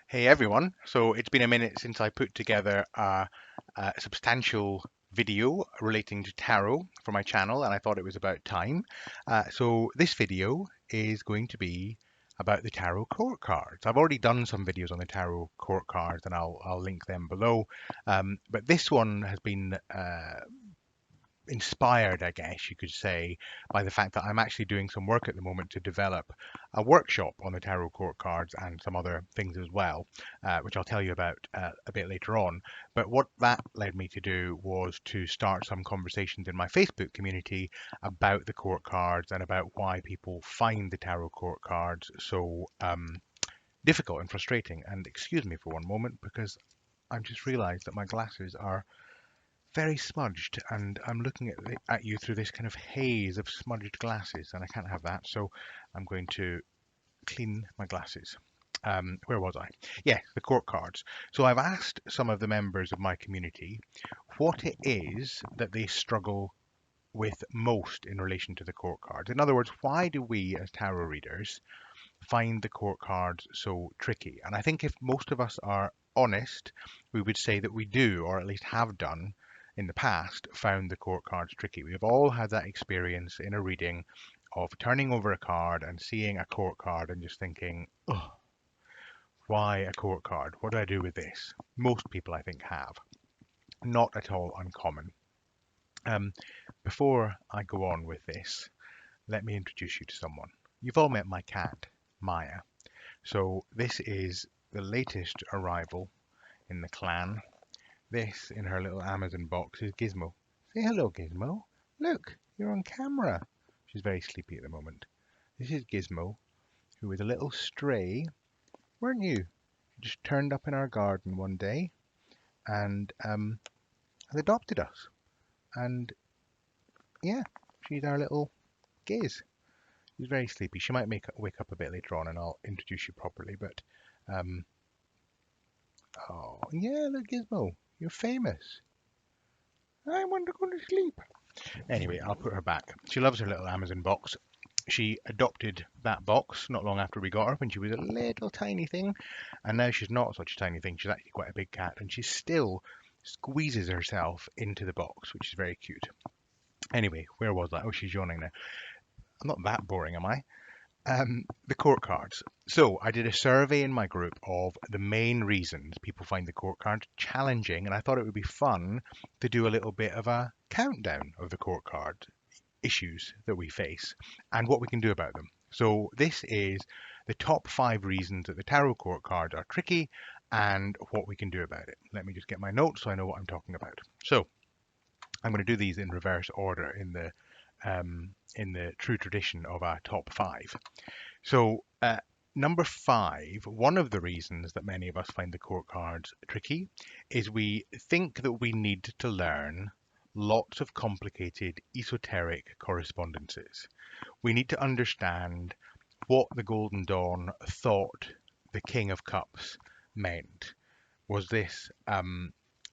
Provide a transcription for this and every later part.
Hey everyone. So it's been a minute since I put together a substantial video relating to tarot for my channel, and I thought it was about time. So this video is going to be about the tarot court cards. I've already done some videos on the tarot court cards, and I'll link them below. But this one has been inspired, I guess you could say, by the fact that I'm actually doing some work at the moment to develop a workshop on the tarot court cards and some other things as well, which I'll tell you about a bit later on. But what that led me to do was to start some conversations in my Facebook community about the court cards and about why people find the tarot court cards so difficult and frustrating. And excuse me for one moment because I've just realized that my glasses are very smudged, and I'm looking at you through this kind of haze of smudged glasses, and I can't have that, so I'm going to clean my glasses. Where was I? Yeah, the court cards. So I've asked some of the members of my community what it is that they struggle with most in relation to the court cards. In other words, why do we as tarot readers find the court cards so tricky? And I think if most of us are honest, we would say that we do, or at least have done in the past, found the court cards tricky. We've all had that experience in a reading of turning over a card and seeing a court card and just thinking, oh, why a court card? What do I do with this? Most people, I think, have. Not at all uncommon. Um, Before I go on with this, let me introduce you to someone. You've all met my cat, Maya. So this is the latest arrival in the clan. This, in her little Amazon box, is Gizmo. Say hello, Gizmo. Look, you're on camera. She's very sleepy at the moment. This is Gizmo, who was a little stray, weren't you? She just turned up in our garden one day and has adopted us. And yeah, she's our little Giz. She's very sleepy. She might wake up a bit later on, and I'll introduce you properly. But um, oh yeah, look, Gizmo, you're famous. I want to go to sleep. Anyway, I'll put her back. She loves her little Amazon box. She adopted that box not long after we got her when she was a little tiny thing, and now she's not such a tiny thing. She's actually quite a big cat, and she still squeezes herself into the box, which is very cute. Anyway, where was I? Oh, she's yawning now. I'm not that boring, am I? The court cards. So I did a survey in my group of the main reasons people find the court cards challenging, and I thought it would be fun to do a little bit of a countdown of the court card issues that we face and what we can do about them. So this is the top 5 reasons that the tarot court cards are tricky and what we can do about it. Let me just get my notes so I know what I'm talking about. So I'm going to do these in reverse order in the true tradition of our top 5. So number 5, one of the reasons that many of us find the court cards tricky is we think that we need to learn lots of complicated esoteric correspondences. We need to understand what the Golden Dawn thought the King of Cups meant. Was this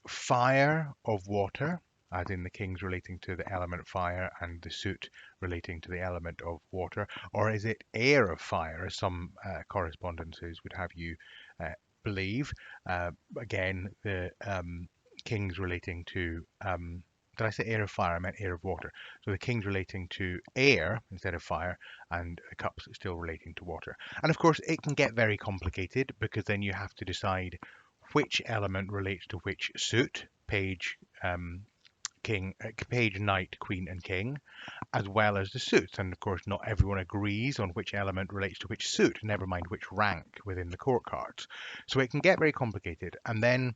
fire of water, as in the kings relating to the element fire and the suit relating to the element of water, or is it air of fire, as some correspondences would have you believe? Again, the kings relating to did I say air of fire? I meant air of water. So the kings relating to air instead of fire, and the cups still relating to water. And of course, it can get very complicated because then you have to decide which element relates to which suit, page, page, knight, queen, and king, as well as the suits. And of course, not everyone agrees on which element relates to which suit, never mind which rank within the court cards. So it can get very complicated. And then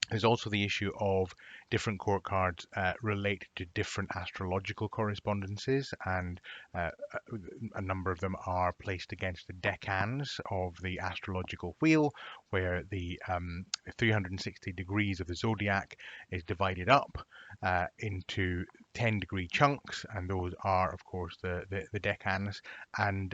there's also the issue of different court cards relate to different astrological correspondences, and a number of them are placed against the decans of the astrological wheel, where the 360 degrees of the zodiac is divided up into 10-degree chunks, and those are, of course, the decans. And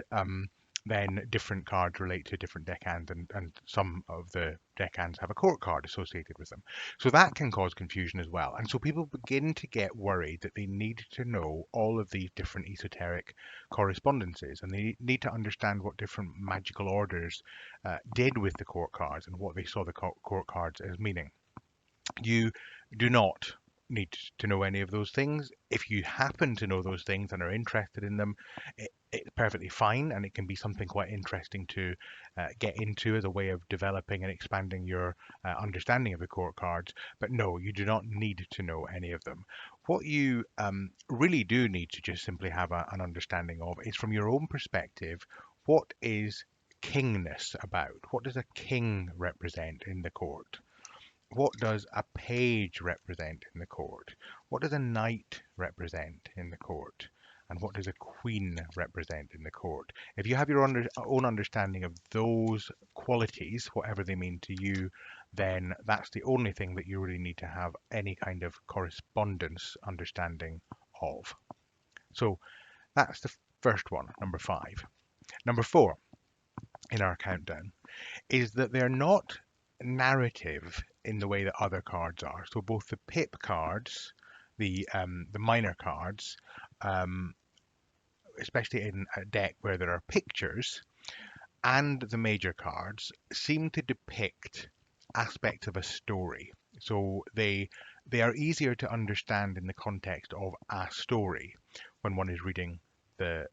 then different cards relate to different deckhands, and some of the deckhands have a court card associated with them. So that can cause confusion as well. And so people begin to get worried that they need to know all of these different esoteric correspondences, and they need to understand what different magical orders did with the court cards and what they saw the court cards as meaning. You do not need to know any of those things. If you happen to know those things and are interested in them, it's perfectly fine, and it can be something quite interesting to get into as a way of developing and expanding your understanding of the court cards. But no, you do not need to know any of them. What you really do need to just simply have an understanding of is, from your own perspective, what is kingness about? What does a king represent in the court? What does a page represent in the court? What does a knight represent in the court? And what does a queen represent in the court? If you have your own understanding of those qualities, whatever they mean to you, then that's the only thing that you really need to have any kind of correspondence understanding of. So that's the first one, number 5. Number 4 in our countdown is that they're not narrative in the way that other cards are. So both the pip cards, the minor cards, um, especially in a deck where there are pictures, and the major cards seem to depict aspects of a story. So they are easier to understand in the context of a story when one is reading the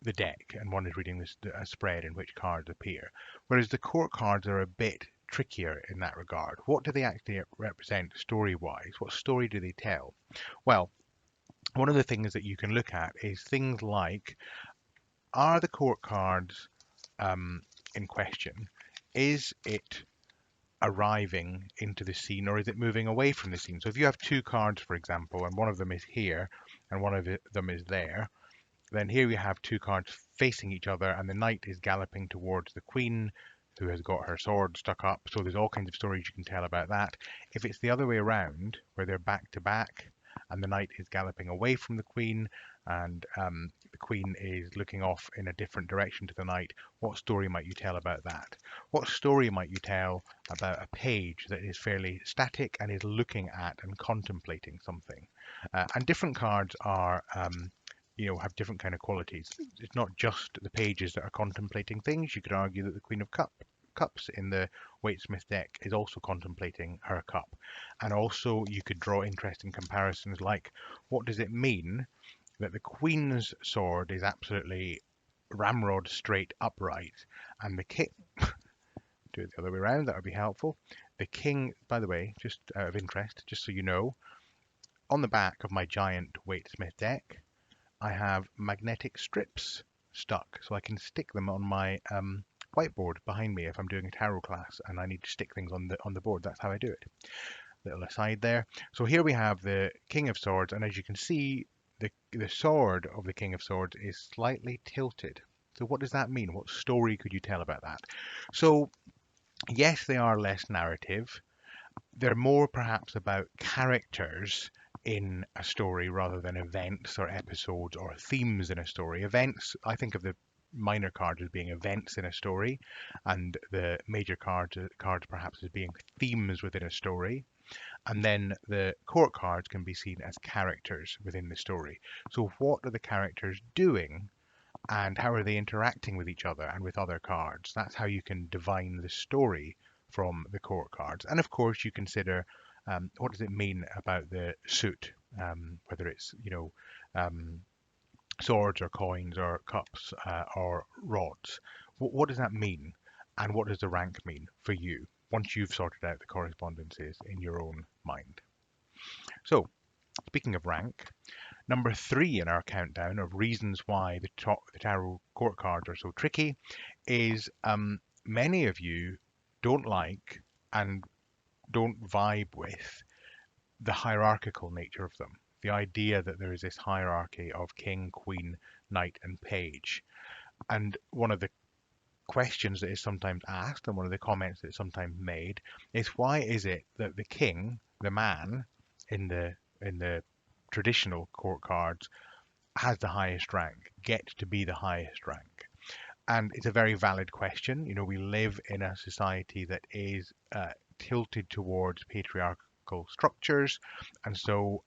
the deck and one is reading this a spread in which cards appear. Whereas the court cards are a bit trickier in that regard. What do they actually represent story-wise? What story do they tell? Well, one of the things that you can look at is things like, are the court cards in question, is it arriving into the scene or is it moving away from the scene? So if you have two cards, for example, and one of them is here and one of them is there, then here we have two cards facing each other, and the knight is galloping towards the queen, who has got her sword stuck up. So there's all kinds of stories you can tell about that. If it's the other way around, where they're back to back, and the knight is galloping away from the queen, and the queen is looking off in a different direction to the knight, what story might you tell about that? What story might you tell about a page that is fairly static and is looking at and contemplating something? And different cards are have different kind of qualities. It's not just the pages that are contemplating things. You could argue that the Queen of Cups in the Waite-Smith deck is also contemplating her cup. And also you could draw interesting comparisons like, what does it mean that the Queen's sword is absolutely ramrod straight upright, and the king, do it the other way around, that would be helpful. The king, by the way, just out of interest, just so you know, on the back of my giant Waite-Smith deck, I have magnetic strips stuck, so I can stick them on my whiteboard behind me if I'm doing a tarot class and I need to stick things on the board. That's how I do it. Little aside there. So here we have the King of Swords, and as you can see, the sword of the King of Swords is slightly tilted. So what does that mean? What story could you tell about that? So yes, they are less narrative. They're more perhaps about characters in a story rather than events or episodes or themes in a story. Events, I think of the minor cards as being events in a story, and the major cards perhaps as being themes within a story. And then the court cards can be seen as characters within the story. So what are the characters doing, and how are they interacting with each other and with other cards? That's how you can divine the story from the court cards. And of course, you consider what does it mean about the suit, whether it's swords or coins or cups or rods. What does that mean, and what does the rank mean for you once you've sorted out the correspondences in your own mind? So, speaking of rank, number 3 in our countdown of reasons why the tarot court cards are so tricky is many of you don't like and don't vibe with the hierarchical nature of them. The idea that there is this hierarchy of king, queen, knight, and page. And one of the questions that is sometimes asked, and one of the comments that is sometimes made, is why is it that the king, the man, in the traditional court cards, has the highest rank, get to be the highest rank? And it's a very valid question. We live in a society that is tilted towards patriarchal structures, and so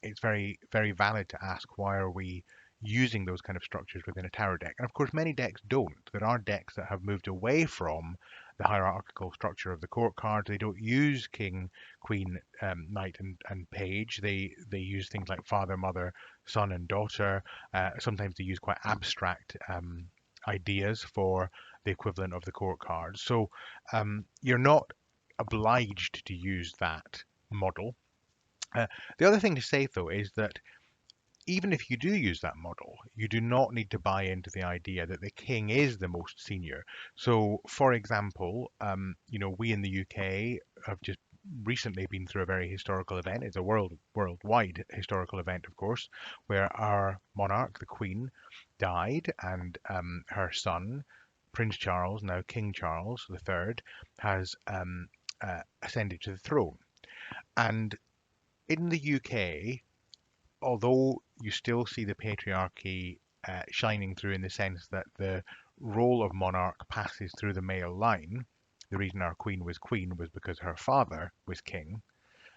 it's very, very valid to ask, why are we using those kind of structures within a tarot deck? And of course, many decks don't. There are decks that have moved away from the hierarchical structure of the court cards. They don't use king, queen, knight, and page. They use things like father, mother, son, and daughter. Sometimes they use quite abstract ideas for the equivalent of the court cards. So you're not obliged to use that model. The other thing to say, though, is that even if you do use that model, you do not need to buy into the idea that the king is the most senior. So, for example, we in the UK have just recently been through a very historical event. It's a worldwide historical event, of course, where our monarch, the Queen, died, and her son, Prince Charles, now King Charles III, has ascended to the throne. And in the UK, although you still see the patriarchy shining through in the sense that the role of monarch passes through the male line. The reason our queen was because her father was king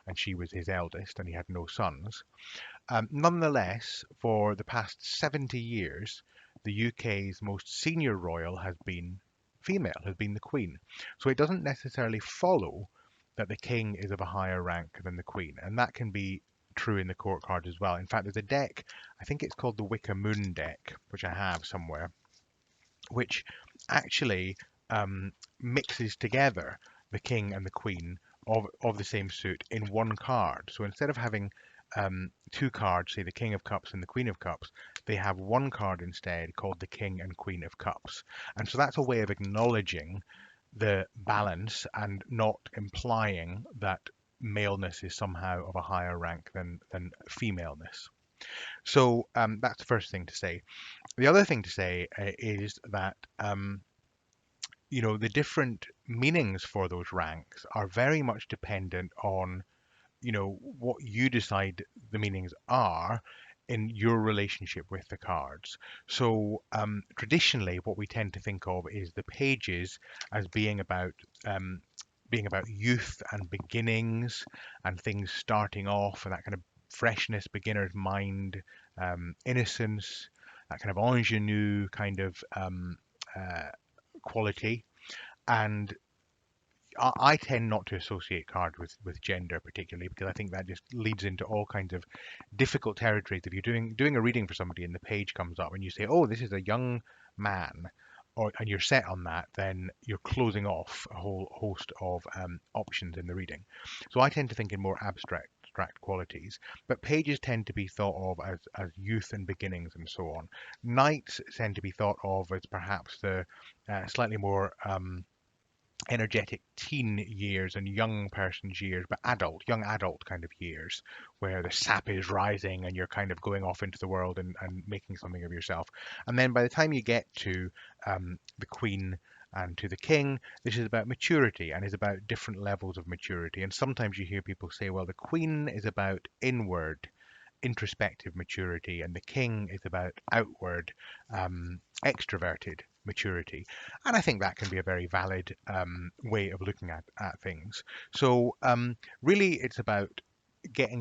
and she was his eldest and he had no sons. Nonetheless, for the past 70 years, the UK's most senior royal has been female, has been the Queen. So it doesn't necessarily follow that the king is of a higher rank than the Queen, and that can be true in the court cards as well. In fact, there's a deck, I think it's called the Wicker Moon deck, which I have somewhere, which actually mixes together the king and the queen of the same suit in one card. So instead of having two cards, say the King of Cups and the Queen of Cups, they have one card instead called the King and Queen of Cups. And so that's a way of acknowledging the balance and not implying that maleness is somehow of a higher rank than femaleness. So that's the first thing to say. The other thing to say is that the different meanings for those ranks are very much dependent on what you decide the meanings are in your relationship with the cards. So traditionally, what we tend to think of is the pages as being about youth and beginnings and things starting off and that kind of freshness, beginner's mind, innocence, that kind of ingenue kind of uh, quality. And I tend not to associate cards with gender particularly because I think that just leads into all kinds of difficult territories. If you're doing a reading for somebody and the page comes up and you say, "Oh, this is a young man," and you're set on that, then you're closing off a whole host of options in the reading. So I tend to think in more abstract qualities, but pages tend to be thought of as youth and beginnings and so on. Knights tend to be thought of as perhaps the slightly more energetic teen years and young person's years, but young adult kind of years, where the sap is rising and you're kind of going off into the world and making something of yourself. And then by the time you get to the Queen and to the King, this is about maturity and is about different levels of maturity. And sometimes you hear people say, well, the Queen is about inward introspective maturity, and the king is about outward, extroverted maturity. And I think that can be a very valid way of looking at things. So, really, it's about getting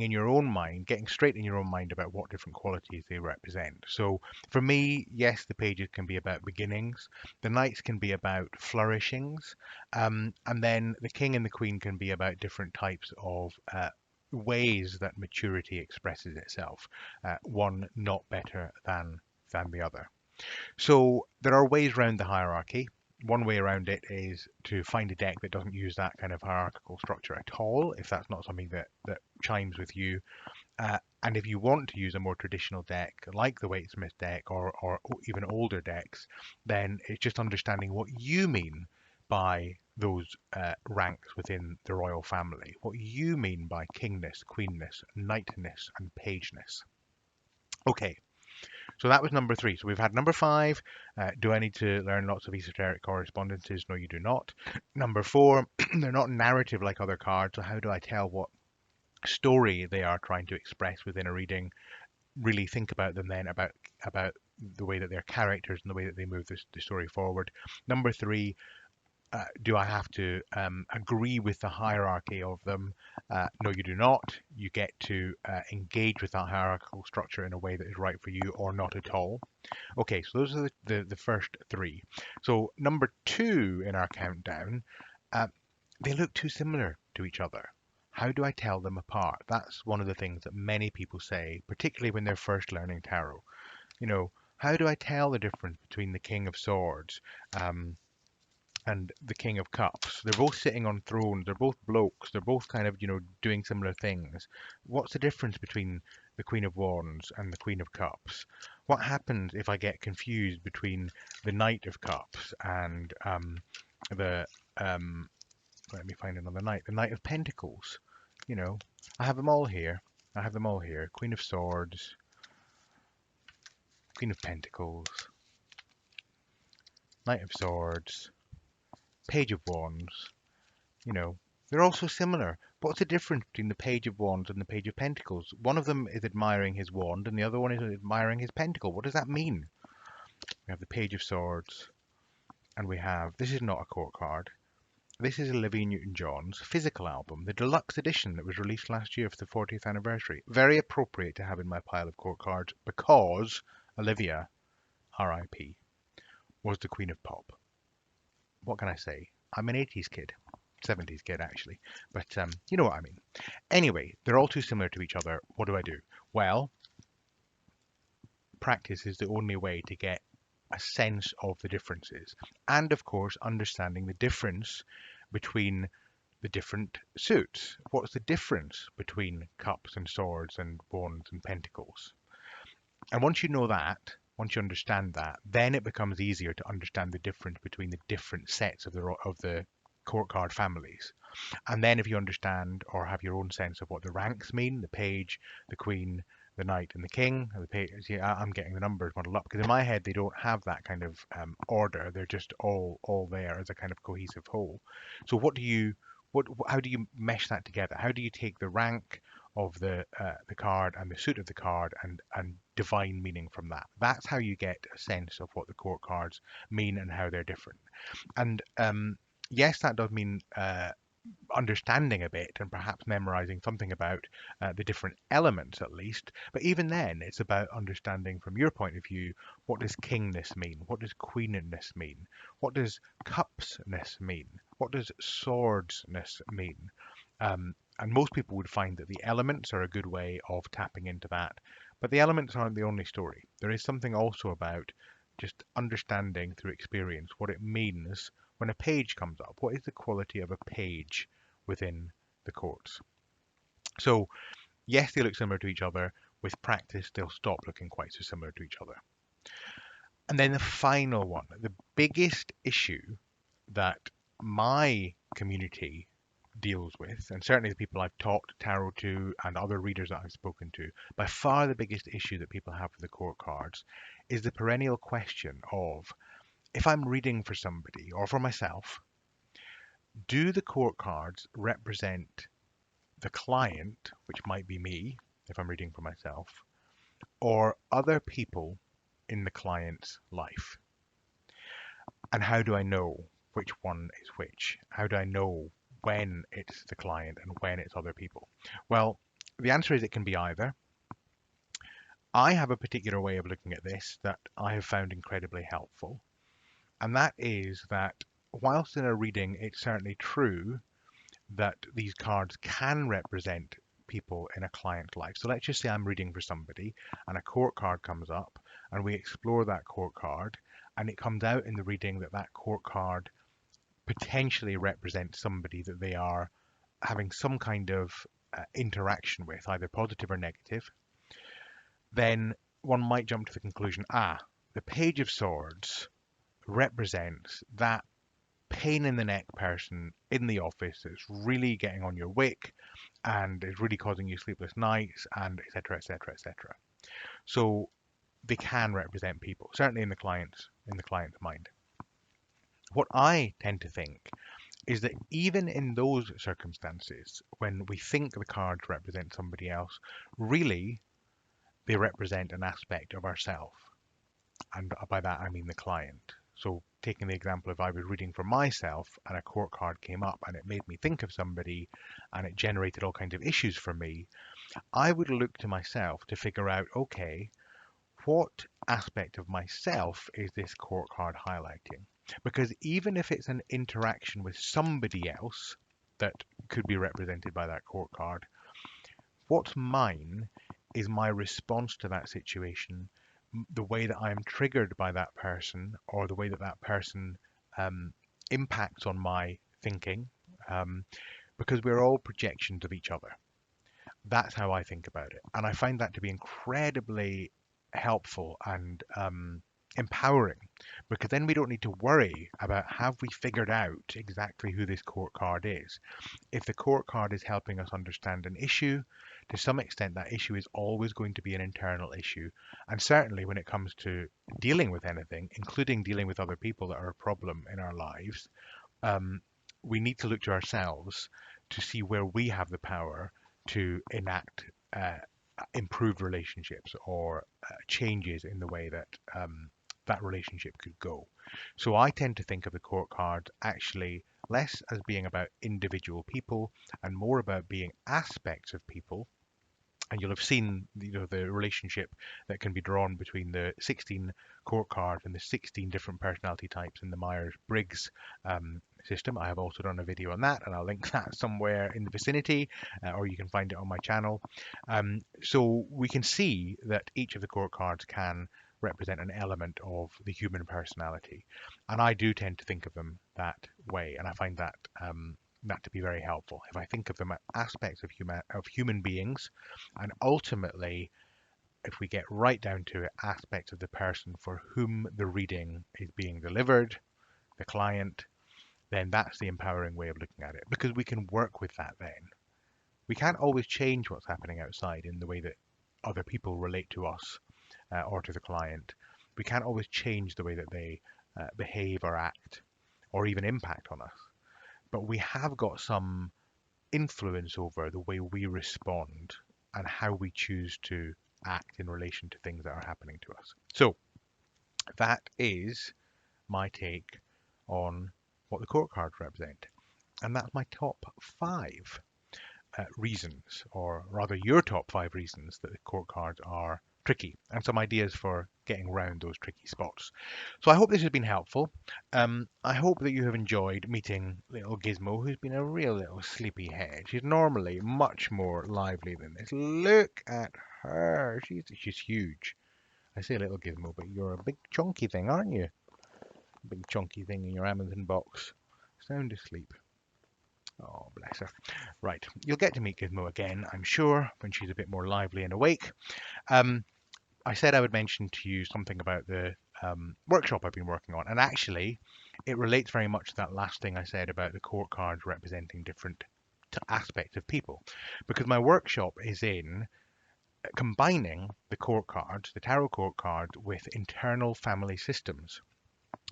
straight in your own mind about what different qualities they represent. So, for me, yes, the pages can be about beginnings, the knights can be about flourishings, and then the king and the queen can be about different types of ways that maturity expresses itself, one not better than the other. So there are ways around the hierarchy. One way around it is to find a deck that doesn't use that kind of hierarchical structure at all, if that's not something that chimes with you. And if you want to use a more traditional deck, like the Waite-Smith deck or even older decks, then it's just understanding what you mean by those ranks within the royal family, what you mean by kingness, queenness, knightness, and pageness. Okay, so that was number 3. So we've had number 5. Do I need to learn lots of esoteric correspondences? No, you do not. Number 4, they're not narrative like other cards. So how do I tell what story they are trying to express within a reading? Really think about them then about the way that they're characters and the way that they move the story forward. Number three, do I have to agree with the hierarchy of them? No, you do not. You get to engage with that hierarchical structure in a way that is right for you or not at all. Okay, so those are the first three. So number two in our countdown, uh, they look too similar to each other. How do I tell them apart? That's one of the things that many people say, particularly when they're first learning tarot. You know, how do I tell the difference between the King of Swords and the King of Cups? They're both sitting on thrones. They're both blokes. They're both kind of, doing similar things. What's the difference between the Queen of Wands and the Queen of Cups? What happens if I get confused between the Knight of Cups and the let me find another knight, the Knight of Pentacles? You know, I have them all here. I have them all here. Queen of Swords, Queen of Pentacles, Knight of Swords, Page of Wands. You know, they're all so similar. What's the difference between the Page of Wands and the Page of Pentacles? One of them is admiring his wand and the other one is admiring his pentacle. What does that mean? We have the Page of Swords and we have, this is not a court card. This is Olivia Newton-John's physical album, the deluxe edition that was released last year for the 40th anniversary. Very appropriate to have in my pile of court cards because Olivia, R.I.P., was the queen of pop. What can I say? I'm an 80s kid. 70s kid actually, but you know what I mean. Anyway, they're all too similar to each other. What do I do? Well, practice is the only way to get a sense of the differences, and of course understanding the difference between the different suits. What's the difference between cups and swords and wands and pentacles? And once you know that, once you understand that, then it becomes easier to understand the difference between the different sets of the court card families. And then if you understand or have your own sense of what the ranks mean, the page, the queen, the knight and the king, and the page, yeah, I'm getting the numbers muddled up because in my head they don't have that kind of order. They're just all there as a kind of cohesive whole. So how do you mesh that together? How do you take the rank of the card and the suit of the card and divine meaning from that? That's how you get a sense of what the court cards mean and how they're different. And yes, that does mean understanding a bit and perhaps memorizing something about the different elements at least. But even then, it's about understanding from your point of view, what does kingness mean? What does queenness mean? What does cupsness mean? What does swordsness mean? And most people would find that the elements are a good way of tapping into that. But the elements aren't the only story. There is something also about just understanding through experience what it means when a page comes up. What is the quality of a page within the courts? So, yes, they look similar to each other. With practice, they'll stop looking quite so similar to each other. And then the final one, the biggest issue that my community deals with, and certainly the people I've talked tarot to and other readers that I've spoken to, by far the biggest issue that people have with the court cards is the perennial question of, if I'm reading for somebody or for myself, do the court cards represent the client, which might be me if I'm reading for myself, or other people in the client's life? And how do I know which one is which? How do I know when it's the client and when it's other people? Well, the answer is it can be either. I have a particular way of looking at this that I have found incredibly helpful. And that is that whilst in a reading, it's certainly true that these cards can represent people in a client's life. So let's just say I'm reading for somebody and a court card comes up and we explore that court card and it comes out in the reading that that court card potentially represents somebody that they are having some kind of interaction with, either positive or negative. Then one might jump to the conclusion, the Page of Swords represents that pain in the neck person in the office that's really getting on your wick and is really causing you sleepless nights and etc etc etc. So they can represent people, certainly in the client's mind. What I tend to think is that even in those circumstances, when we think the cards represent somebody else, really they represent an aspect of ourselves. And by that, I mean the client. So taking the example, if I was reading for myself and a court card came up and it made me think of somebody and it generated all kinds of issues for me, I would look to myself to figure out, okay, what aspect of myself is this court card highlighting? Because even if it's an interaction with somebody else that could be represented by that court card, what's mine is my response to that situation, the way that I am triggered by that person, or the way that that person um, impacts on my thinking, um, because we're all projections of each other. That's how I think about it. And I find that to be incredibly helpful and empowering, because then we don't need to worry about have we figured out exactly who this court card is. If the court card is helping us understand an issue, to some extent that issue is always going to be an internal issue. And certainly when it comes to dealing with anything, including dealing with other people that are a problem in our lives, um, we need to look to ourselves to see where we have the power to enact improved relationships or changes in the way that that relationship could go. So I tend to think of the court card actually less as being about individual people and more about being aspects of people. And you'll have seen, the relationship that can be drawn between the 16 court cards and the 16 different personality types in the Myers-Briggs system. I have also done a video on that, and I'll link that somewhere in the vicinity, or you can find it on my channel. So we can see that each of the court cards can represent an element of the human personality, and I do tend to think of them that way, and I find that to be very helpful. If I think of them as aspects of human beings, and ultimately, if we get right down to it, aspects of the person for whom the reading is being delivered, the client, then that's the empowering way of looking at it, because we can work with that then. We can't always change what's happening outside in the way that other people relate to us or to the client. We can't always change the way that they behave or act or even impact on us. But we have got some influence over the way we respond and how we choose to act in relation to things that are happening to us. So that is my take on what the court cards represent. And that's my top 5 reasons, or rather your top 5 reasons that the court cards are tricky, and some ideas for getting around those tricky spots. So I hope this has been helpful. I hope that you have enjoyed meeting little Gizmo, who's been a real little sleepyhead. She's normally much more lively than this. Look at her. She's huge. I say little Gizmo, but you're a big chunky thing, aren't you? Big chunky thing in your Amazon box. Sound asleep. Oh, bless her. Right, you'll get to meet Gizmo again, I'm sure, when she's a bit more lively and awake. Um, I said I would mention to you something about the workshop I've been working on, and actually, it relates very much to that last thing I said about the court cards representing different aspects of people, because my workshop is in combining the court cards, the tarot court cards, with internal family systems,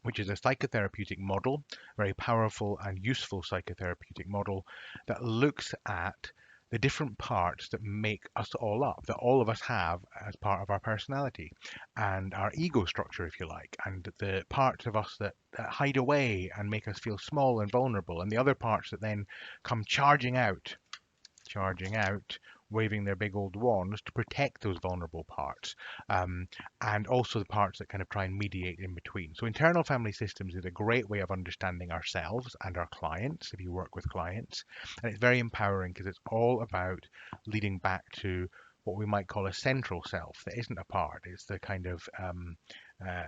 which is a psychotherapeutic model, very powerful and useful psychotherapeutic model that looks at the different parts that make us all up, that all of us have as part of our personality and our ego structure, if you like, and the parts of us that hide away and make us feel small and vulnerable, and the other parts that then come charging out, waving their big old wands to protect those vulnerable parts, and also the parts that kind of try and mediate in between. So internal family systems is a great way of understanding ourselves and our clients if you work with clients, and it's very empowering because it's all about leading back to what we might call a central self that isn't a part. It's the kind of uh,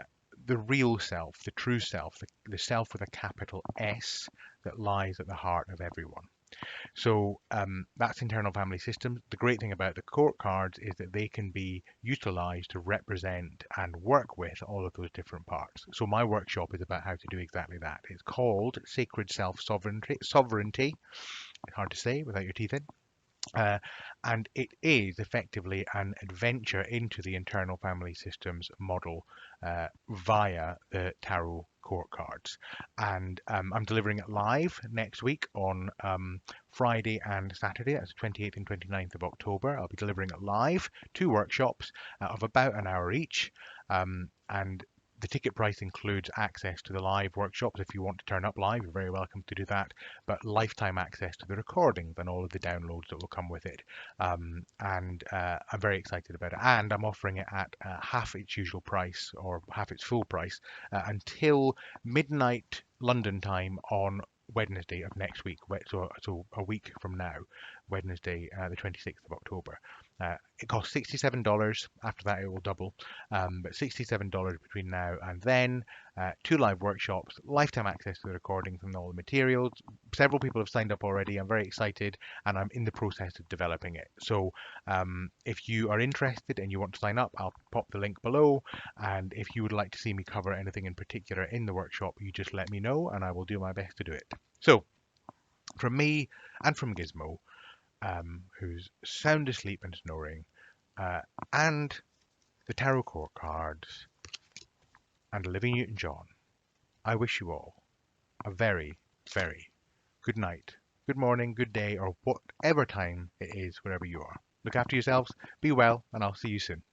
the real self, the true self, the self with a capital S that lies at the heart of everyone. So that's internal family systems. The great thing about the court cards is that they can be utilized to represent and work with all of those different parts. So my workshop is about how to do exactly that. It's called Sacred Self Sovereignty. It's hard to say without your teeth in. Uh, and it is effectively an adventure into the internal family systems model via the tarot court cards. And I'm delivering it live next week on Friday and Saturday. That's 28th and 29th of October. I'll be delivering it live, 2 workshops of about an hour each. and the ticket price includes access to the live workshops. If you want to turn up live, you're very welcome to do that, but lifetime access to the recordings and all of the downloads that will come with it. I'm very excited about it. And I'm offering it at half its usual price, or half its full price, until midnight London time on Wednesday of next week, so a week from now, Wednesday, the 26th of October. It costs $67. After that, it will double, but $67 between now and then. Two live workshops, lifetime access to the recordings and all the materials. Several people have signed up already. I'm very excited, and I'm in the process of developing it. So, if you are interested and you want to sign up, I'll pop the link below. And if you would like to see me cover anything in particular in the workshop, you just let me know, and I will do my best to do it. So, from me and from Gizmo, who's sound asleep and snoring, uh, and the tarot court cards, and Olivia Newton-John, I wish you all a very, very good night, good morning, good day, or whatever time it is wherever you are. Look after yourselves, be well, and I'll see you soon.